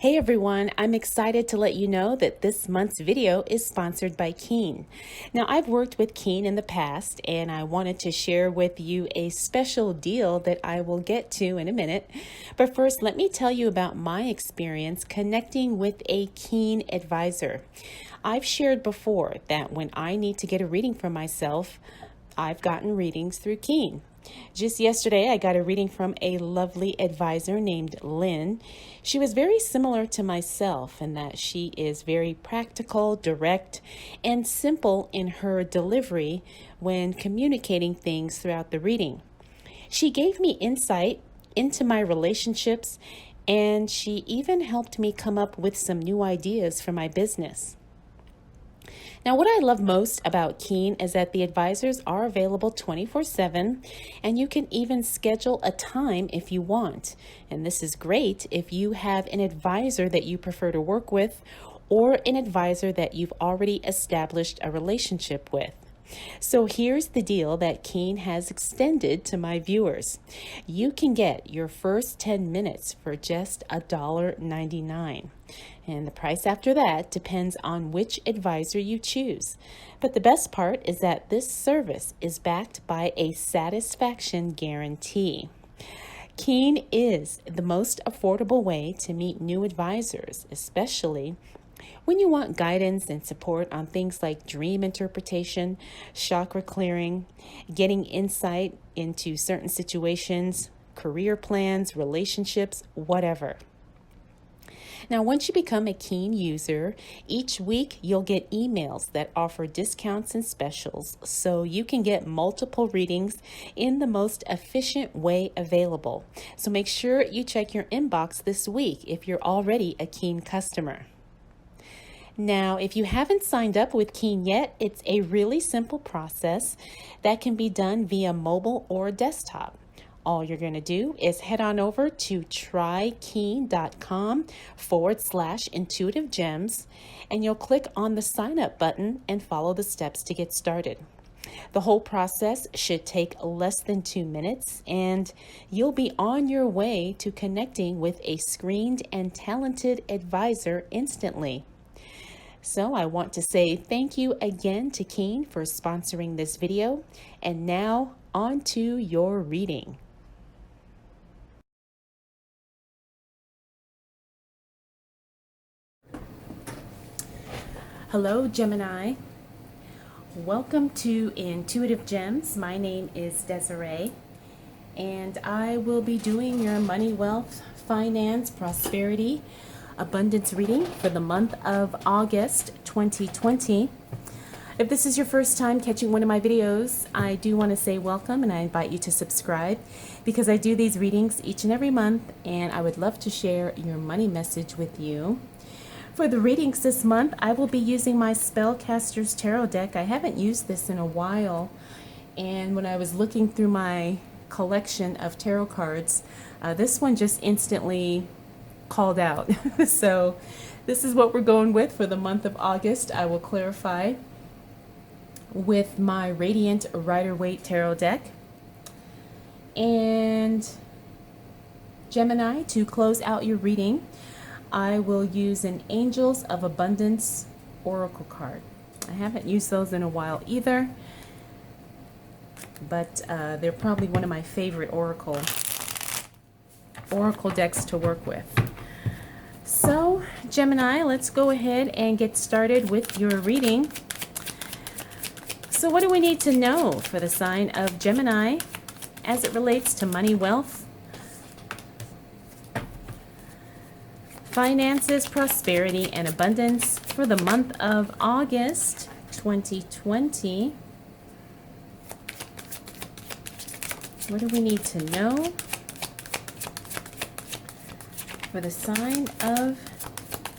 Hey everyone, I'm excited to let you know that this month's video is sponsored by Keen. Now, I've worked with Keen in the past and I wanted to share with you a special deal that I will get to in a minute. But first, let me tell you about my experience connecting with a Keen advisor. I've shared before that when I need to get a reading for myself, I've gotten readings through Keen. Just yesterday, I got a reading from a lovely advisor named Lynn. She was very similar to myself in that she is very practical, direct, and simple in her delivery when communicating things throughout the reading. She gave me insight into my relationships, and she even helped me come up with some new ideas for my business. Now, what I love most about Keen is that the advisors are available 24/7, and you can even schedule a time if you want. And this is great if you have an advisor that you prefer to work with or an advisor that you've already established a relationship with. So here's the deal that Keen has extended to my viewers. You can get your first 10 minutes for just $1.99. And the price after that depends on which advisor you choose. But the best part is that this service is backed by a satisfaction guarantee. Keen is the most affordable way to meet new advisors, especially when you want guidance and support on things like dream interpretation, chakra clearing, getting insight into certain situations, career plans, relationships, whatever. Now, once you become a Keen user, each week you'll get emails that offer discounts and specials so you can get multiple readings in the most efficient way available. So make sure you check your inbox this week if you're already a Keen customer. Now, if you haven't signed up with Keen yet, it's a really simple process that can be done via mobile or desktop. All you're going to do is head on over to trykeen.com/intuitive gems, and you'll click on the sign up button and follow the steps to get started. The whole process should take less than 2 minutes, and you'll be on your way to connecting with a screened and talented advisor instantly. So I want to say thank you again to Keen for sponsoring this video, and now on to your reading. Hello, Gemini. Welcome to Intuitive Gems. My name is Desiree, and I will be doing your money, wealth, finance, prosperity, abundance reading for the month of August 2020. If this is your first time catching one of my videos, I do want to say welcome, and I invite you to subscribe because I do these readings each and every month, and I would love to share your money message with you. For the readings this month, I will be using my Spellcaster's Tarot deck. I haven't used this in a while, and when I was looking through my collection of tarot cards, this one just instantly called out. So this is what we're going with for the month of August. I will clarify with my Radiant Rider-Waite Tarot deck. And Gemini, to close out your reading, I will use an Angels of Abundance Oracle card. I haven't used those in a while either, but they're probably one of my favorite oracle decks to work with. So, Gemini, let's go ahead and get started with your reading. So what do we need to know for the sign of Gemini as it relates to money, wealth, finances, prosperity, and abundance for the month of August 2020? What do we need to know for the sign of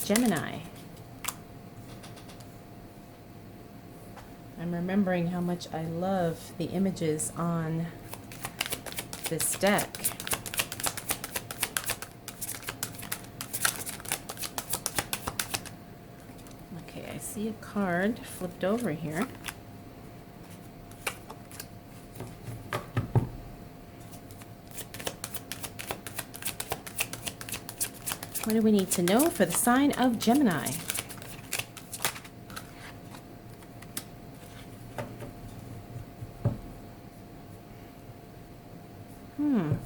Gemini? I'm remembering how much I love the images on this deck. Okay, I see a card flipped over here. What do we need to know for the sign of Gemini?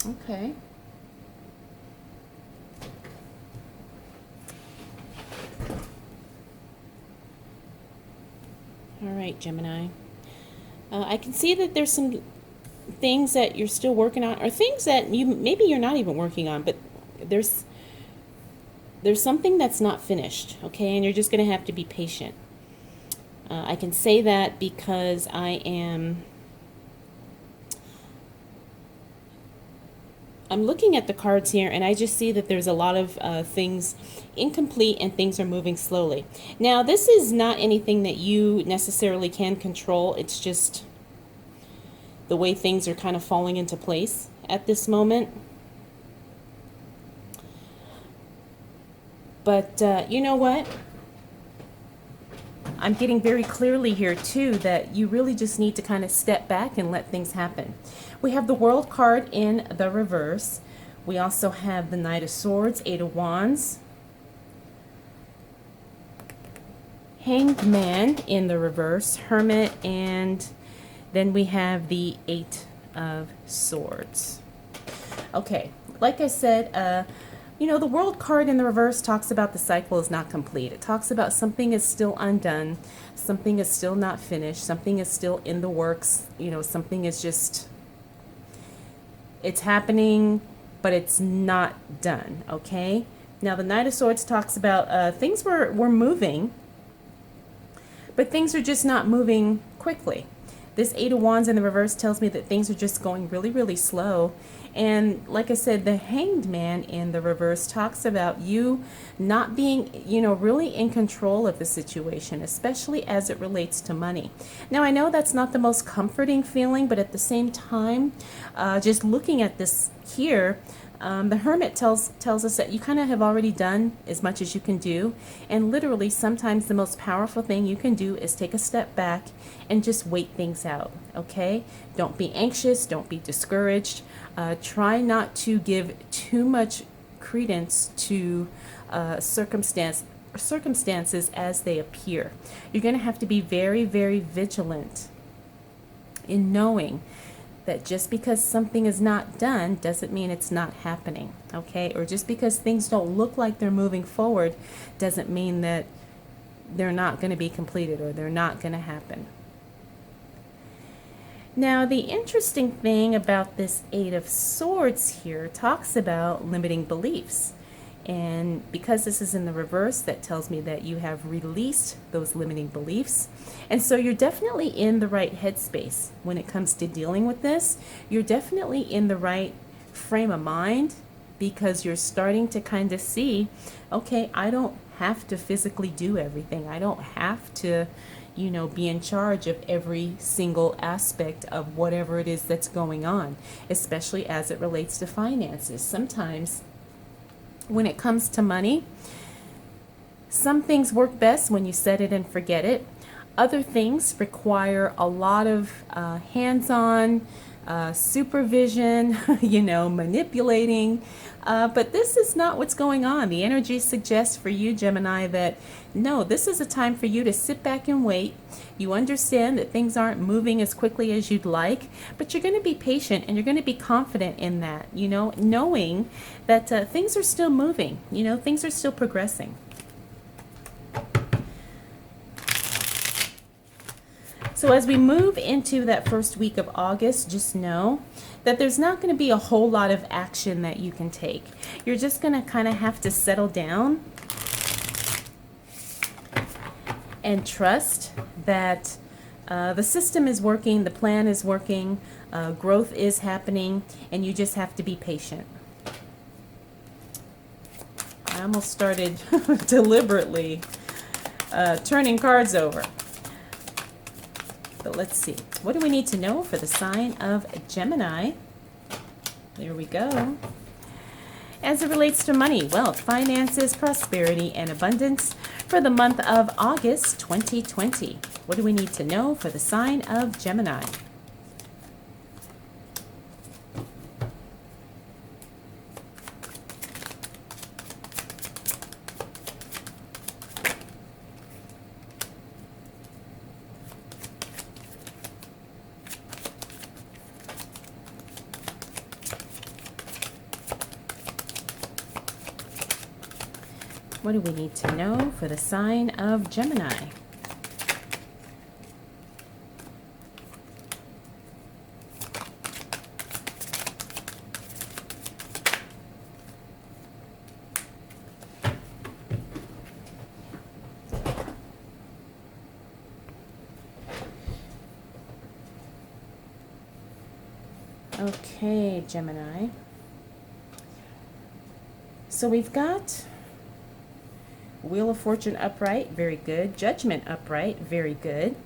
Okay. All right, Gemini. I can see that there's some things that you're still working on, or things that maybe you're not even working on, but there's something that's not finished, okay? And you're just going to have to be patient. I can say that because I'm looking at the cards here, and I just see that there's a lot of things incomplete and things are moving slowly. Now, this is not anything that you necessarily can control. It's just the way things are kind of falling into place at this moment. But you know what? I'm getting very clearly here too that you really just need to kind of step back and let things happen. We have the World card in the reverse. We also have the Knight of Swords, Eight of Wands, Hanged Man in the reverse, Hermit, and then we have the Eight of Swords. Okay, like I said, you know, the World card in the reverse talks about the cycle is not complete. It talks about something is still undone, something is still not finished, something is still in the works, you know, something is just, it's happening, but it's not done, okay? Now, the Knight of Swords talks about things were moving, but things are just not moving quickly. This Eight of Wands in the reverse tells me that things are just going really, really slow. And like I said, the Hanged Man in the reverse talks about you not being, you know, really in control of the situation, especially as it relates to money. Now, I know that's not the most comforting feeling, but at the same time, just looking at this here, the Hermit tells us that you kind of have already done as much as you can do. And literally, sometimes the most powerful thing you can do is take a step back and just wait things out, okay? Don't be anxious. Don't be discouraged. Try not to give too much credence to circumstances as they appear. You're going to have to be very, very vigilant in knowing that just because something is not done doesn't mean it's not happening, okay? Or just because things don't look like they're moving forward doesn't mean that they're not going to be completed or they're not going to happen. Now, the interesting thing about this Eight of Swords here talks about limiting beliefs. And because this is in the reverse, that tells me that you have released those limiting beliefs. And so you're definitely in the right headspace when it comes to dealing with this. You're definitely in the right frame of mind because you're starting to kind of see, okay, I don't have to physically do everything. I don't have to, you know, be in charge of every single aspect of whatever it is that's going on, especially as it relates to finances. Sometimes when it comes to money, some things work best when you set it and forget it. Other things require a lot of hands-on supervision, you know, manipulating. But this is not what's going on. The energy suggests for you, Gemini, that no, this is a time for you to sit back and wait. You understand that things aren't moving as quickly as you'd like, but you're going to be patient and you're going to be confident in that, you know, knowing that things are still moving, you know, things are still progressing. So as we move into that first week of August, just know that there's not going to be a whole lot of action that you can take. You're just going to kind of have to settle down and trust that the system is working, the plan is working, growth is happening, and you just have to be patient. I almost started deliberately turning cards over. But let's see. What do we need to know for the sign of Gemini? There we go. As it relates to money, wealth, finances, prosperity, and abundance for the month of August 2020. What do we need to know for the sign of Gemini? What do we need to know for the sign of Gemini? Okay, Gemini. So we've got Wheel of Fortune upright, very good. Judgment upright, very good.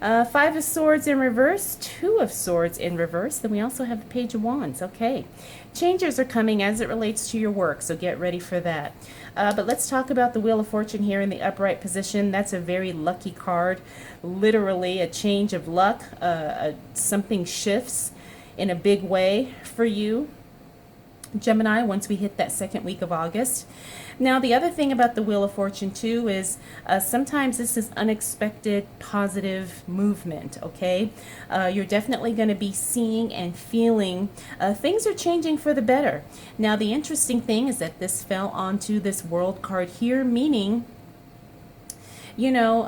Five of Swords in reverse, Two of Swords in reverse. Then we also have the Page of Wands. Okay, changes are coming as it relates to your work, so get ready for that. But let's talk about the Wheel of Fortune here in the upright position. That's a very lucky card. Literally a change of luck. Something shifts in a big way for you, Gemini, once we hit that second week of August. Now, the other thing about the Wheel of Fortune too is sometimes this is unexpected positive movement, okay? You're definitely going to be seeing and feeling things are changing for the better. Now, the interesting thing is that this fell onto this World card here, meaning, you know,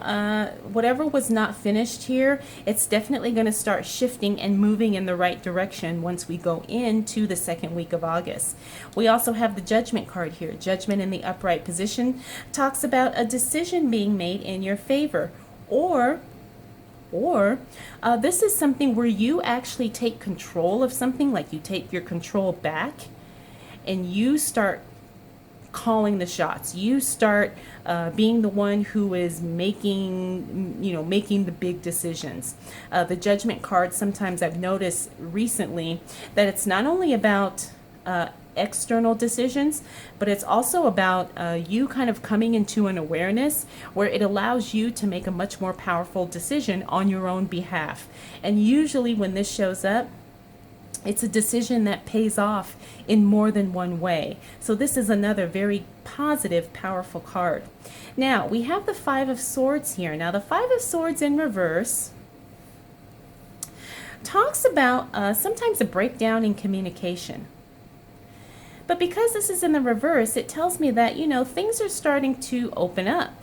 whatever was not finished here, it's definitely going to start shifting and moving in the right direction once we go into the second week of August. We also have the Judgment card here. Judgment in the upright position talks about a decision being made in your favor, or this is something where you actually take control of something, like you take your control back and you start calling the shots. You start being the one who is making the big decisions. The Judgment card, sometimes I've noticed recently that it's not only about external decisions, but it's also about you kind of coming into an awareness where it allows you to make a much more powerful decision on your own behalf. And usually when this shows up, it's a decision that pays off in more than one way. So this is another very positive, powerful card. Now, we have the Five of Swords here. Now, the Five of Swords in reverse talks about sometimes a breakdown in communication. But because this is in the reverse, it tells me that, you know, things are starting to open up.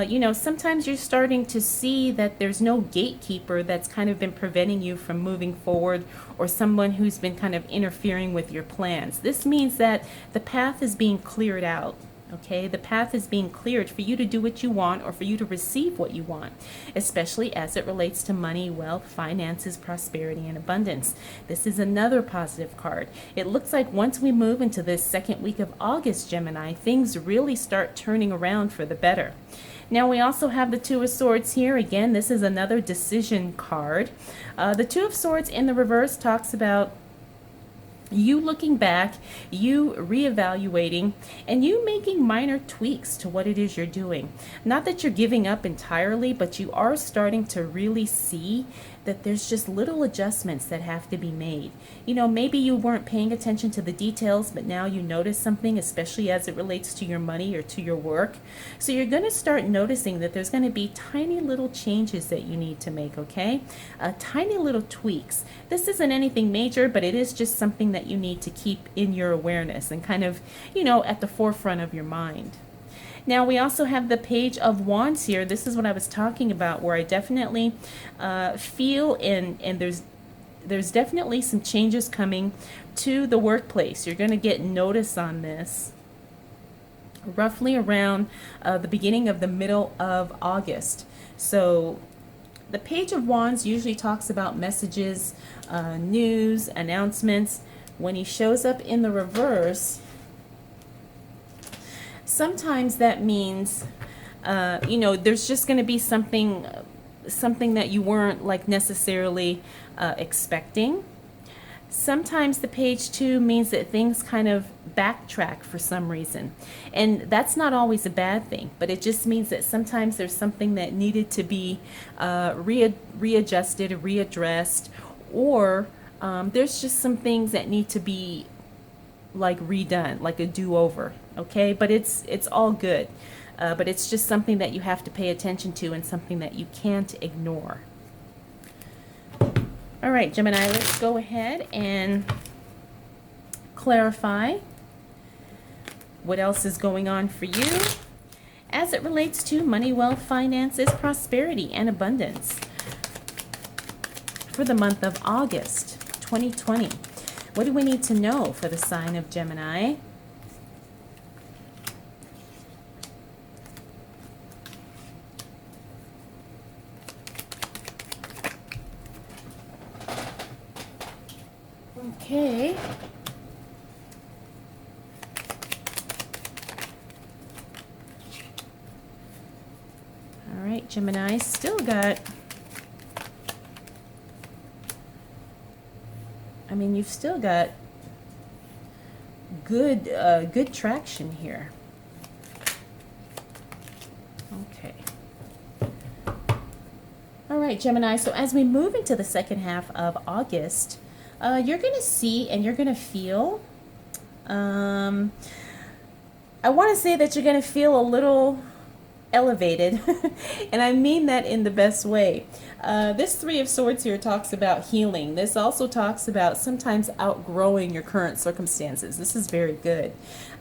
You know, sometimes you're starting to see that there's no gatekeeper that's kind of been preventing you from moving forward, or someone who's been kind of interfering with your plans. This means that the path is being cleared out. Okay, the path is being cleared for you to do what you want, or for you to receive what you want, especially as it relates to money, wealth, finances, prosperity, and abundance. This is another positive card. It looks like once we move into this second week of August, Gemini, things really start turning around for the better. Now, we also have the Two of Swords here. Again, this is another decision card. The Two of Swords in the reverse talks about you looking back, you reevaluating, and you making minor tweaks to what it is you're doing. Not that you're giving up entirely, but you are starting to really see that there's just little adjustments that have to be made. You know, maybe you weren't paying attention to the details, but now you notice something, especially as it relates to your money or to your work. So you're going to start noticing that there's going to be tiny little changes that you need to make, okay? Tiny little tweaks. This isn't anything major, but it is just something that you need to keep in your awareness and kind of, you know, at the forefront of your mind. Now, we also have the Page of Wands here. This is what I was talking about, where I definitely feel and there's definitely some changes coming to the workplace. You're going to get notice on this roughly around the beginning of the middle of August. So the Page of Wands usually talks about messages, news, announcements. When he shows up in the reverse, sometimes that means, you know, there's just going to be something that you weren't like necessarily expecting. Sometimes the Page 2 means that things kind of backtrack for some reason. And that's not always a bad thing, but it just means that sometimes there's something that needed to be readjusted, readdressed, or there's just some things that need to be like redone, like a do-over, okay? But it's all good. But it's just something that you have to pay attention to and something that you can't ignore. All right, Gemini, let's go ahead and clarify what else is going on for you as it relates to money, wealth, finances, prosperity, and abundance for the month of August 2020. What do we need to know for the sign of Gemini? Okay. All right, Gemini, still got, you've still got good traction here. Okay. All right, Gemini, so as we move into the second half of August, you're going to see and you're going to feel, I want to say that you're going to feel a little elevated, and I mean that in the best way. This Three of Swords here talks about healing. This also talks about sometimes outgrowing your current circumstances. This is very good.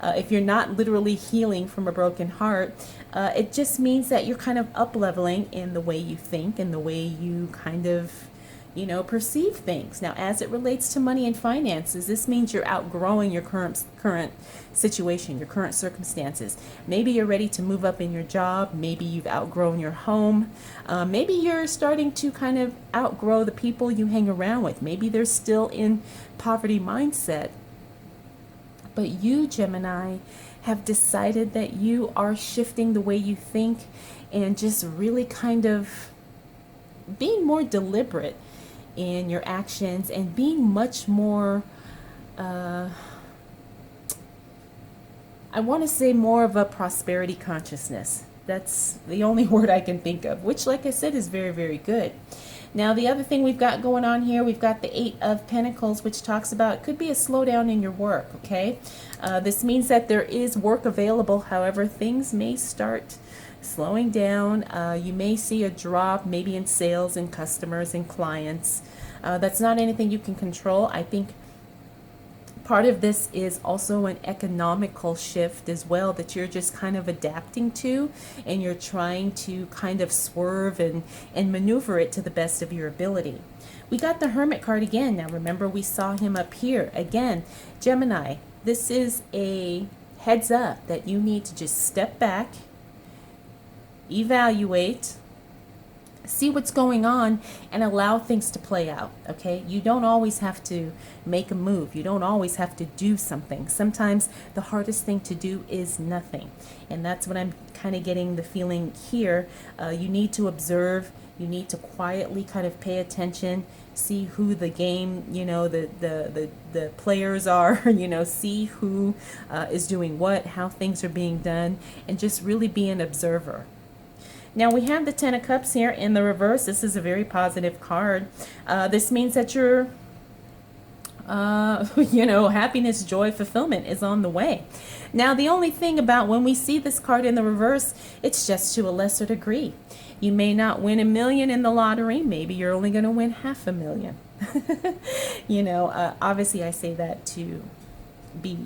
If you're not literally healing from a broken heart, it just means that you're kind of up-leveling in the way you think and the way you kind of perceive things. Now, as it relates to money and finances, this means you're outgrowing your current situation, your current circumstances. Maybe you're ready to move up in your job. Maybe you've outgrown your home. Maybe you're starting to kind of outgrow the people you hang around with. Maybe they're still in poverty mindset. But you, Gemini, have decided that you are shifting the way you think and just really kind of being more deliberate in your actions and being much more, I want to say more of a prosperity consciousness. That's the only word I can think of, which, like I said, is very, very good. Now, the other thing we've got going on here, we've got the Eight of Pentacles, which talks about it could be a slowdown in your work, okay? This means that there is work available. However, things may start slowing down. You may see a drop maybe in sales and customers and clients. That's not anything you can control. I think part of this is also an economical shift as well that you're just kind of adapting to, and you're trying to kind of swerve and maneuver it to the best of your ability. We got the Hermit card again. Now remember, we saw him up here. Again, Gemini, this is a heads up that you need to just step back, evaluate, see what's going on, and allow things to play out, okay? You don't always have to make a move. You don't always have to do something. Sometimes the hardest thing to do is nothing. And that's what I'm kind of getting the feeling here. You need to observe. You need to quietly kind of pay attention, see who the game, the players are, see who is doing what, how things are being done, and just really be an observer. Now we have the Ten of Cups here in the reverse. This is a very positive card. This means that your, happiness, joy, fulfillment is on the way. Now the only thing about when we see this card in the reverse, it's just to a lesser degree. You may not win $1 million in the lottery. Maybe you're only going to win $500,000. Obviously I say that to be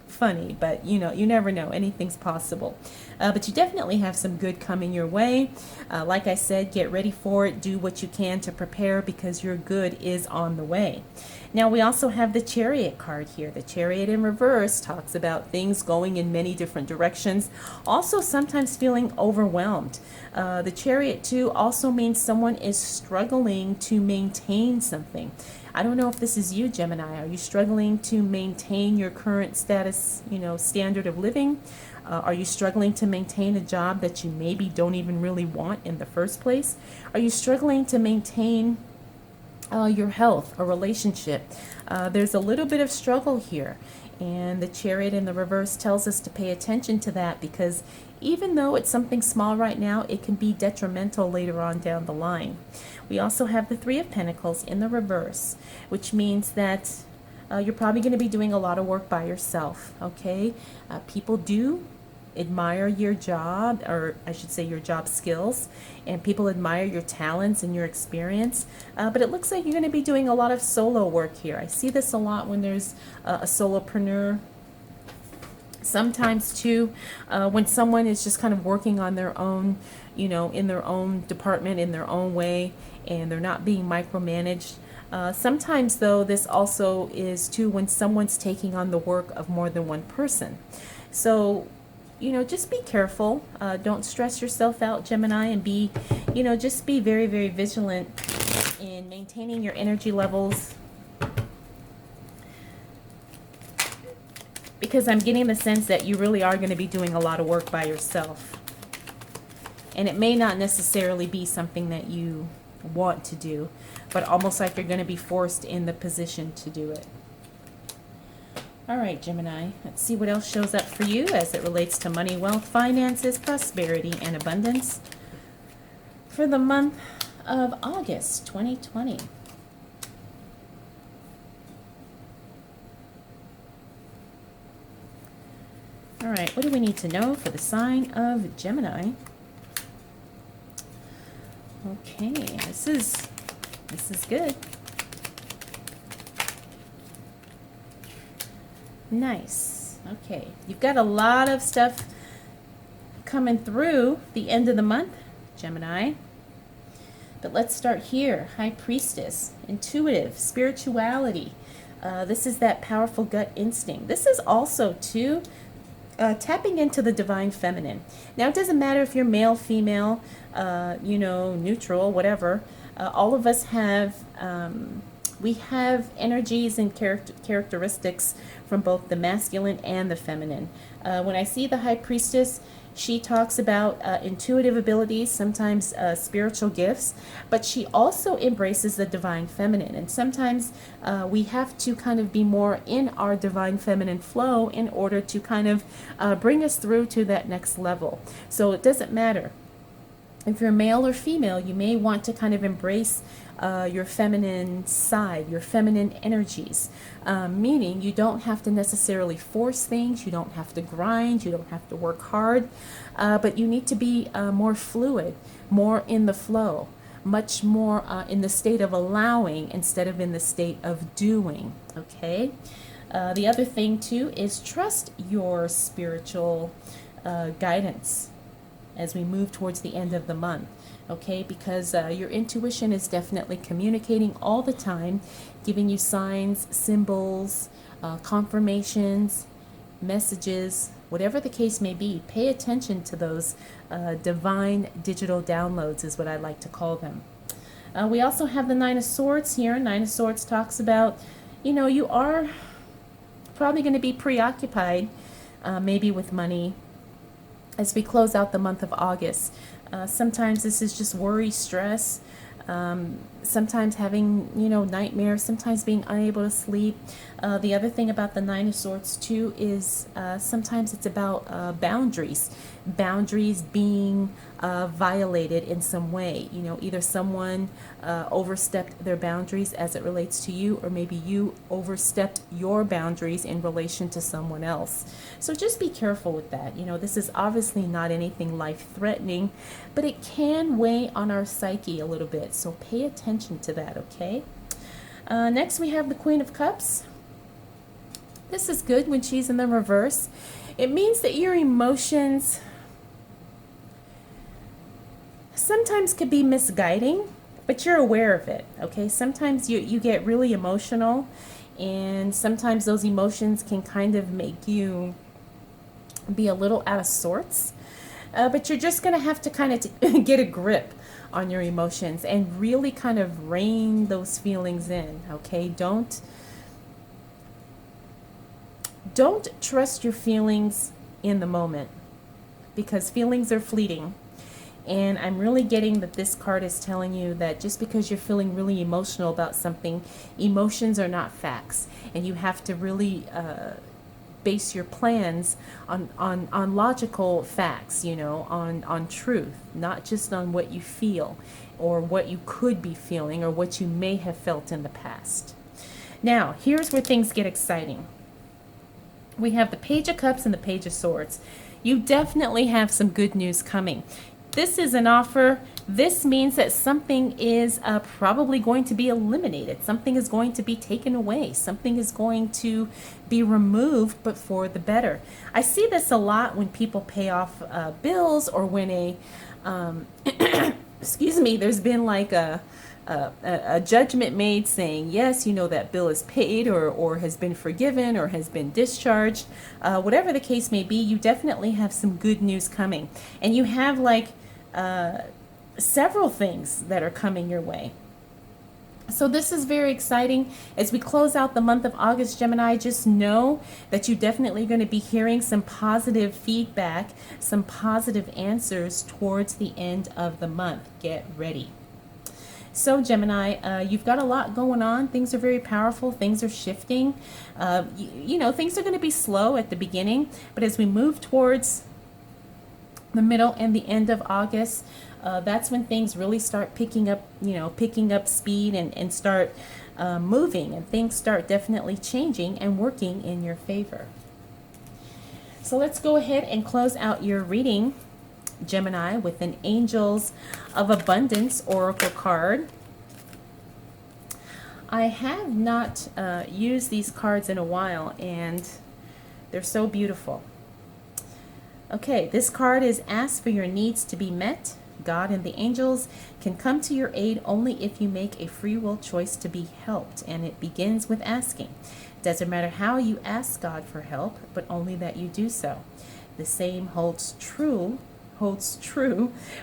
funny, but you never know. Anything's possible. But you definitely have some good coming your way. Like I said, get ready for it. Do what you can to prepare, because your good is on the way. Now we also have the Chariot card here. The Chariot in reverse talks about things going in many different directions. Also sometimes feeling overwhelmed. The Chariot too also means someone is struggling to maintain something. I don't know if this is you, Gemini. Are you struggling to maintain your current status, standard of living? Are you struggling to maintain a job that you maybe don't even really want in the first place? Are you struggling to maintain your health, a relationship? There's a little bit of struggle here. And the Chariot in the reverse tells us to pay attention to that, because even though it's something small right now, it can be detrimental later on down the line. We also have the Three of Pentacles in the reverse, which means that you're probably going to be doing a lot of work by yourself, okay? People do admire your job, or I should say your job skills, and people admire your talents and your experience, but it looks like you're going to be doing a lot of solo work here. I see this a lot when there's a solopreneur Sometimes too, when someone is just kind of working on their own, in their own department, in their own way, and they're not being micromanaged. Sometimes though, this also is too when someone's taking on the work of more than one person. So, just be careful. Don't stress yourself out, Gemini, and just be very, very vigilant in maintaining your energy levels. Because I'm getting the sense that you really are going to be doing a lot of work by yourself. And it may not necessarily be something that you want to do, but almost like you're going to be forced in the position to do it. All right, Gemini, let's see what else shows up for you as it relates to money, wealth, finances, prosperity, and abundance for the month of August 2020. All right, what do we need to know for the sign of Gemini? Okay, this is good. Nice. Okay, you've got a lot of stuff coming through the end of the month, Gemini. But let's start here. High Priestess, intuitive, spirituality. This is that powerful gut instinct. This is also too tapping into the divine feminine. Now, it doesn't matter if you're male, female, neutral, whatever. All of us have, we have energies and characteristics from both the masculine and the feminine. When I see the High Priestess, she talks about intuitive abilities, sometimes spiritual gifts, but she also embraces the divine feminine. And sometimes we have to kind of be more in our divine feminine flow in order to kind of bring us through to that next level. So it doesn't matter. If you're male or female, you may want to kind of embrace your feminine side, your feminine energies, meaning you don't have to necessarily force things, you don't have to grind, you don't have to work hard, but you need to be more fluid, more in the flow, much more in the state of allowing instead of in the state of doing, okay? The other thing too is trust your spiritual guidance as we move towards the end of the month, okay? Because your intuition is definitely communicating all the time, giving you signs, symbols, confirmations, messages, whatever the case may be. Pay attention to those divine digital downloads is what I like to call them. We also have the Nine of Swords here. Nine of Swords talks about, you are probably going to be preoccupied maybe with money, as we close out the month of August. Sometimes this is just worry, stress, sometimes having, nightmares, sometimes being unable to sleep. The other thing about the Nine of Swords too is sometimes it's about boundaries being violated in some way. Either someone overstepped their boundaries as it relates to you, or maybe you overstepped your boundaries in relation to someone else. So just be careful with that. This is obviously not anything life-threatening, but it can weigh on our psyche a little bit. So pay attention to that, okay? Next we have the Queen of Cups. This is good when she's in the reverse. It means that your emotions sometimes could be misguiding, but you're aware of it, okay? Sometimes you get really emotional, and sometimes those emotions can kind of make you be a little out of sorts. But you're just going to have to kind of get a grip on your emotions and really kind of rein those feelings in, okay? Don't trust your feelings in the moment, because feelings are fleeting. And I'm really getting that this card is telling you that just because you're feeling really emotional about something, emotions are not facts. And you have to really base your plans on logical facts, on truth, not just on what you feel or what you could be feeling or what you may have felt in the past. Now, here's where things get exciting. We have the Page of Cups and the Page of Swords. You definitely have some good news coming. this is an offer, this means that something is probably going to be eliminated. Something is going to be taken away. Something is going to be removed, but for the better. I see this a lot when people pay off bills, or when excuse me, there's been like a judgment made saying, yes, you know, that bill is paid, or has been forgiven, or has been discharged. Whatever the case may be, you definitely have some good news coming. And you have like several things that are coming your way. So this is very exciting. As we close out the month of August, Gemini, just know that you're definitely going to be hearing some positive feedback, some positive answers towards the end of the month. Get ready. So Gemini, you've got a lot going on. Things are very powerful. Things are shifting. You know, things are going to be slow at the beginning, but as we move towards the middle and the end of August, that's when things really start picking up, picking up speed, and start moving, and things start definitely changing and working in your favor. So let's go ahead and close out your reading, Gemini, with an Angels of Abundance Oracle card. I have not used these cards in a while, and they're so beautiful. Okay, this card is ask for your needs to be met. God and the angels can come to your aid only if you make a free will choice to be helped, and it begins with asking. Doesn't matter how you ask God for help, but only that you do so. The same holds true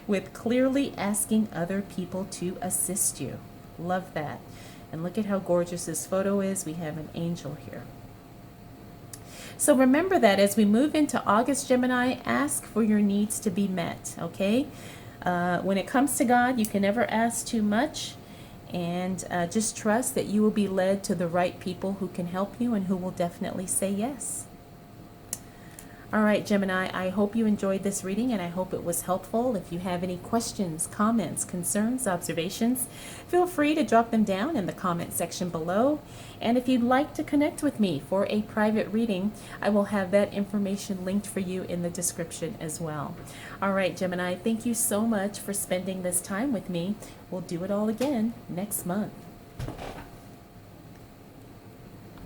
with clearly asking other people to assist you. Love that. And look at how gorgeous this photo is. We have an angel here. So remember that as we move into August, Gemini, ask for your needs to be met, okay? When it comes to God, you can never ask too much, and just trust that you will be led to the right people who can help you and who will definitely say yes. All right, Gemini, I hope you enjoyed this reading, and I hope it was helpful. If you have any questions, comments, concerns, observations, feel free to drop them down in the comment section below. And if you'd like to connect with me for a private reading, I will have that information linked for you in the description as well. All right, Gemini, thank you so much for spending this time with me. We'll do it all again next month.